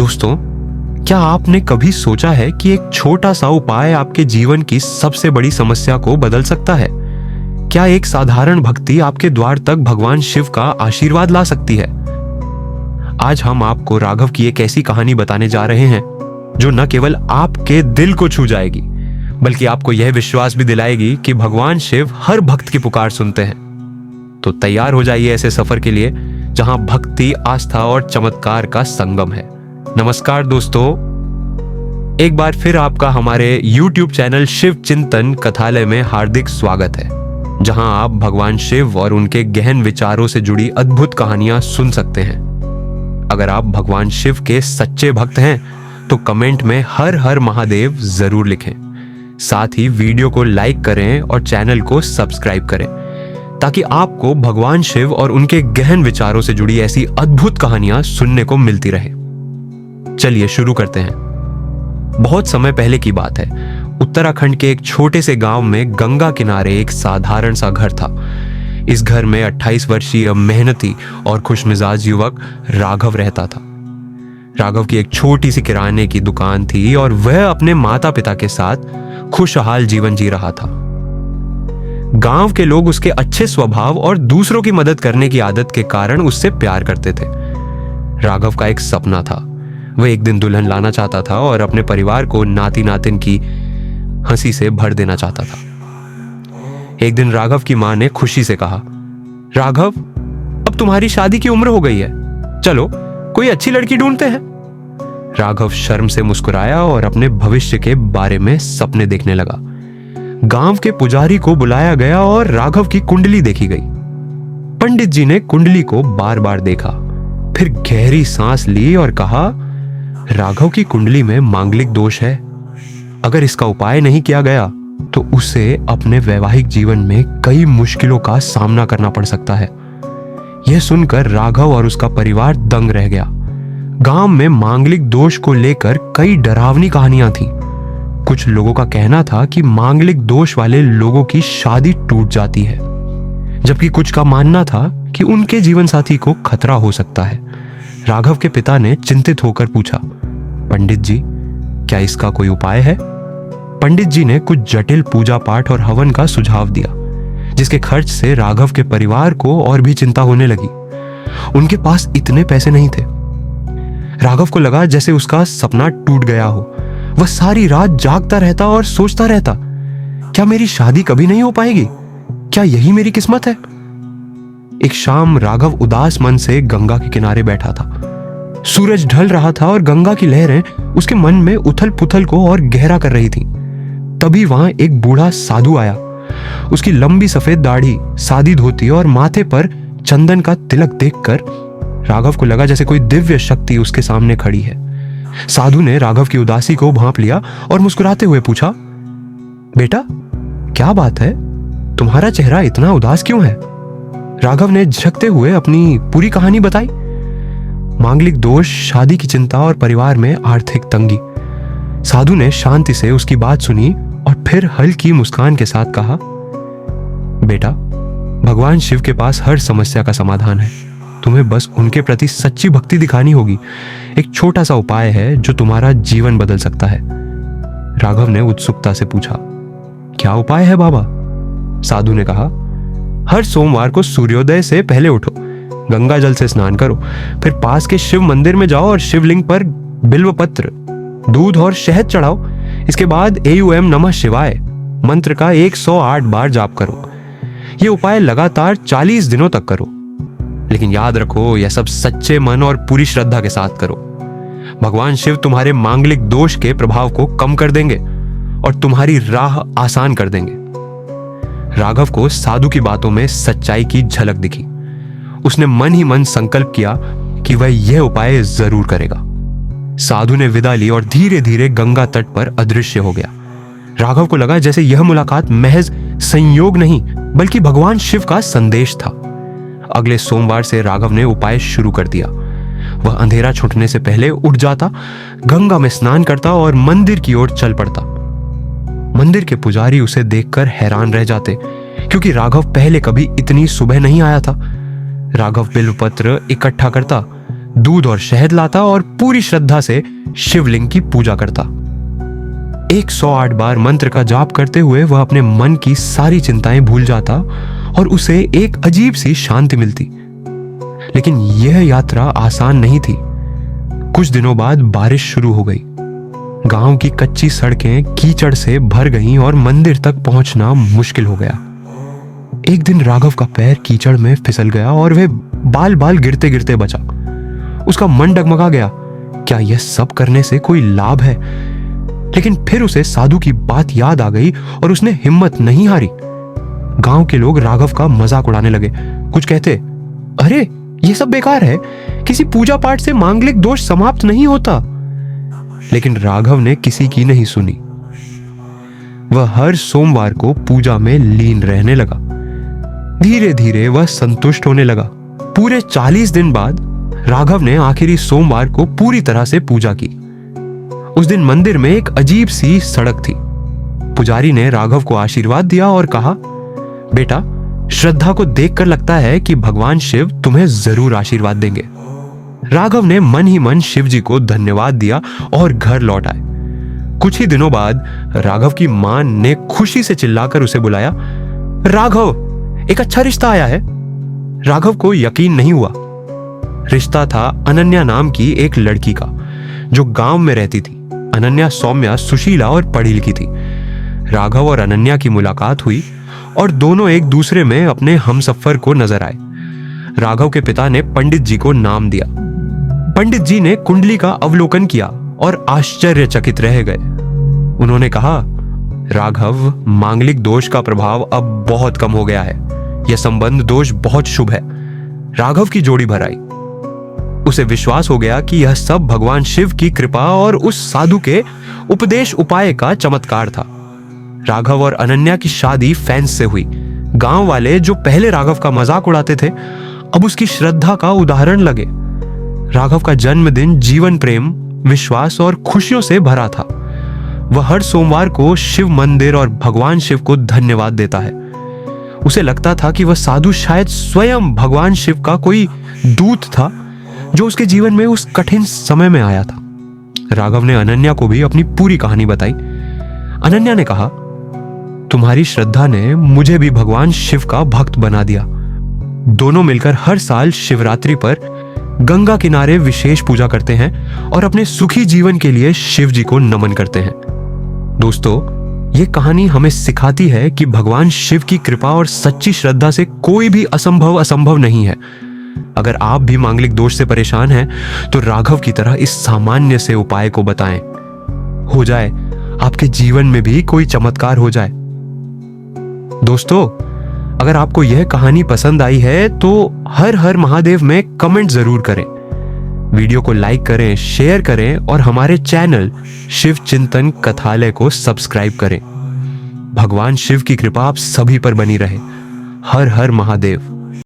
दोस्तों, क्या आपने कभी सोचा है कि एक छोटा सा उपाय आपके जीवन की सबसे बड़ी समस्या को बदल सकता है? क्या एक साधारण भक्ति आपके द्वार तक भगवान शिव का आशीर्वाद ला सकती है? आज हम आपको राघव की एक ऐसी कहानी बताने जा रहे हैं जो न केवल आपके दिल को छू जाएगी, बल्कि आपको यह विश्वास भी दिलाएगी कि भगवान शिव हर भक्त की पुकार सुनते हैं। तो तैयार हो जाइए ऐसे सफर के लिए जहां भक्ति, आस्था और चमत्कार का संगम है। नमस्कार दोस्तों, एक बार फिर आपका हमारे YouTube चैनल शिव चिंतन कथालय में हार्दिक स्वागत है, जहां आप भगवान शिव और उनके गहन विचारों से जुड़ी अद्भुत कहानियां सुन सकते हैं। अगर आप भगवान शिव के सच्चे भक्त हैं तो कमेंट में हर हर महादेव जरूर लिखें। साथ ही वीडियो को लाइक करें और चैनल को सब्सक्राइब करें ताकि आपको भगवान शिव और उनके गहन विचारों से जुड़ी ऐसी अद्भुत कहानियां सुनने को मिलती रहे। चलिए शुरू करते हैं। बहुत समय पहले की बात है। उत्तराखंड के एक छोटे से गांव में गंगा किनारे एक साधारण सा घर था। इस घर में 28 वर्षीय मेहनती और खुशमिजाज युवक राघव रहता था। राघव की एक छोटी सी किराने की दुकान थी और वह अपने माता पिता के साथ खुशहाल जीवन जी रहा था। गांव के लोग उसके अच्छे स्वभाव और दूसरों की मदद करने की आदत के कारण उससे प्यार करते थे। राघव का एक सपना था। वह एक दिन दुल्हन लाना चाहता था और अपने परिवार को नाती नातिन की हंसी से भर देना चाहता था। एक दिन राघव की मां ने खुशी से कहा, राघव, अब तुम्हारी शादी की उम्र हो गई है, चलो कोई अच्छी लड़की ढूंढते हैं। राघव शर्म से मुस्कुराया और अपने भविष्य के बारे में सपने देखने लगा। गांव के पुजारी को बुलाया गया और राघव की कुंडली देखी गई। पंडित जी ने कुंडली को बार बार देखा, फिर गहरी सांस ली और कहा, राघव की कुंडली में मांगलिक दोष है। अगर इसका उपाय नहीं किया गया तो उसे अपने वैवाहिक जीवन में कई मुश्किलों का सामना करना पड़ सकता है। यह सुनकर राघव और उसका परिवार दंग रह गया। गांव में मांगलिक दोष को लेकर कई डरावनी कहानियां थीं। कुछ लोगों का कहना था कि मांगलिक दोष वाले लोगों की शादी टूट जाती है, जबकि कुछ का मानना था कि उनके जीवन साथी को खतरा हो सकता है। राघव के पिता ने चिंतित होकर पूछा, पंडित जी, क्या इसका कोई उपाय है? पंडित जी ने कुछ जटिल पूजा पाठ और हवन का सुझाव दिया, जिसके खर्च से राघव के परिवार को और भी चिंता होने लगी। उनके पास इतने पैसे नहीं थे। राघव को लगा जैसे उसका सपना टूट गया हो। वह सारी रात जागता रहता और सोचता रहता, क्या मेरी शादी कभी नहीं हो पाएगी? क्या यही मेरी किस्मत है? एक शाम राघव उदास मन से गंगा के किनारे बैठा था। सूरज ढल रहा था और गंगा की लहरें उसके मन में उथल पुथल को और गहरा कर रही थीं। तभी वहां एक बूढ़ा साधु आया। उसकी लंबी सफेद दाढ़ी, सादी धोती और माथे पर चंदन का तिलक देखकर राघव को लगा जैसे कोई दिव्य शक्ति उसके सामने खड़ी है। साधु ने राघव की उदासी को भांप लिया और मुस्कुराते हुए पूछा, बेटा, क्या बात है? तुम्हारा चेहरा इतना उदास क्यों है? राघव ने झिझकते हुए अपनी पूरी कहानी बताई। मांगलिक दोष, शादी की चिंता और परिवार में आर्थिक तंगी। साधु ने शांति से उसकी बात सुनी और फिर हल्की मुस्कान के साथ कहा, बेटा, भगवान शिव के पास हर समस्या का समाधान है। तुम्हें बस उनके प्रति सच्ची भक्ति दिखानी होगी। एक छोटा सा उपाय है जो तुम्हारा जीवन बदल सकता है। राघव ने उत्सुकता से पूछा, क्या उपाय है बाबा? साधु ने कहा, हर सोमवार को सूर्योदय से पहले उठो, गंगा जल से स्नान करो, फिर पास के शिव मंदिर में जाओ और शिवलिंग पर बिल्व पत्र, दूध और शहद चढ़ाओ। इसके बाद एयूएम नमः शिवाय मंत्र का 108 बार जाप करो। यह उपाय लगातार 40 दिनों तक करो, लेकिन याद रखो, यह सब सच्चे मन और पूरी श्रद्धा के साथ करो। भगवान शिव तुम्हारे मांगलिक दोष के प्रभाव को कम कर देंगे और तुम्हारी राह आसान कर देंगे। राघव को साधु की बातों में सच्चाई की झलक दिखी। उसने मन ही मन संकल्प किया कि वह यह उपाय जरूर करेगा। साधु ने विदा ली और धीरे धीरे गंगा तट पर अदृश्य हो गया। राघव को लगा जैसे यह मुलाकात महज संयोग नहीं, बल्कि भगवान शिव का संदेश था। अगले सोमवार से राघव ने उपाय शुरू कर दिया। वह अंधेरा छूटने से पहले उठ जाता, गंगा में स्नान करता और मंदिर की ओर चल पड़ता। मंदिर के पुजारी उसे देखकर हैरान रह जाते, क्योंकि राघव पहले कभी इतनी सुबह नहीं आया था। राघव बिल्वपत्र इकट्ठा करता, दूध और शहद लाता और पूरी श्रद्धा से शिवलिंग की पूजा करता। 108 बार मंत्र का जाप करते हुए वह अपने मन की सारी चिंताएं भूल जाता और उसे एक अजीब सी शांति मिलती। लेकिन यह यात्रा आसान नहीं थी। कुछ दिनों बाद बारिश शुरू हो गई। गांव की कच्ची सड़कें कीचड़ से भर गईं और मंदिर तक पहुंचना मुश्किल हो गया। एक दिन राघव का पैर कीचड़ में फिसल गया और वह बाल बाल गिरते गिरते बचा। उसका मन डगमगा गया, क्या यह सब करने से कोई लाभ है? लेकिन फिर उसे साधु की बात याद आ गई और उसने हिम्मत नहीं हारी। गांव के लोग राघव का मजाक उड़ाने लगे। कुछ कहते, अरे ये सब बेकार है, किसी पूजा पाठ से मांगलिक दोष समाप्त नहीं होता। लेकिन राघव ने किसी की नहीं सुनी। वह हर सोमवार को पूजा में लीन रहने लगा। धीरे धीरे वह संतुष्ट होने लगा। पूरे 40 दिन बाद राघव ने आखिरी सोमवार को पूरी तरह से पूजा की। उस दिन मंदिर में एक अजीब सी सड़क थी। पुजारी ने राघव को आशीर्वाद दिया और कहा, बेटा, श्रद्धा को देखकर लगता है कि भगवान शिव तुम्हें जरूर आशीर्वाद देंगे। राघव ने मन ही मन शिव जी को धन्यवाद दिया और घर लौट आए। कुछ ही दिनों बाद राघव की मां ने खुशी से चिल्लाकर उसे बुलाया, राघव, एक अच्छा रिश्ता आया है। राघव को यकीन नहीं हुआ। रिश्ता था अनन्या नाम की एक लड़की का, जो गांव में रहती थी। अनन्या सौम्या, सुशीला और पढ़ी लिखी थी। राघव और अनन्या की मुलाकात हुई और दोनों एक दूसरे में अपने हमसफर को नजर आए। राघव के पिता ने पंडित जी को नाम दिया। पंडित जी ने कुंडली का अवलोकन किया और आश्चर्यचकित रह गए। उन्होंने कहा, राघव, मांगलिक दोष का प्रभाव अब बहुत कम हो गया है। यह संबंध दोष बहुत शुभ है। राघव की जोड़ी भर आई। उसे विश्वास हो गया कि यह सब भगवान शिव की कृपा और उस साधु के उपदेश उपाय का चमत्कार था। राघव और अनन्या की शादी फैंस से हुई। गांव वाले जो पहले राघव का मजाक उड़ाते थे, अब उसकी श्रद्धा का उदाहरण लगे। राघव का जन्मदिन जीवन प्रेम, विश्वास और खुशियों से भरा था। वह हर सोमवार को शिव मंदिर और भगवान शिव को धन्यवाद देता है। उसे लगता था कि वह साधु शायद स्वयं भगवान शिव का कोई दूत था, जो उसके जीवन में उस कठिन समय में आया था। राघव ने अनन्या को भी अपनी पूरी कहानी बताई। अनन्या ने कहा, तुम्हारी श्रद्धा ने मुझे भी भगवान शिव का भक्त बना दिया। दोनों मिलकर हर साल शिवरात्रि पर गंगा किनारे विशेष पूजा करते हैं और अपने सुखी जीवन के लिए शिव जी को नमन करते हैं। दोस्तों, ये कहानी हमें सिखाती है कि भगवान शिव की कृपा और सच्ची श्रद्धा से कोई भी असंभव नहीं है। अगर आप भी मांगलिक दोष से परेशान हैं, तो राघव की तरह इस सामान्य से उपाय को बताएं। हो जाए आपके जीवन में भी कोई चमत्कार हो जाए। दोस्तों, अगर आपको यह कहानी पसंद आई है तो हर हर महादेव में कमेंट जरूर करें। वीडियो को लाइक करें, शेयर करें और हमारे चैनल शिव चिंतन कथालय को सब्सक्राइब करें। भगवान शिव की कृपा आप सभी पर बनी रहे। हर हर महादेव।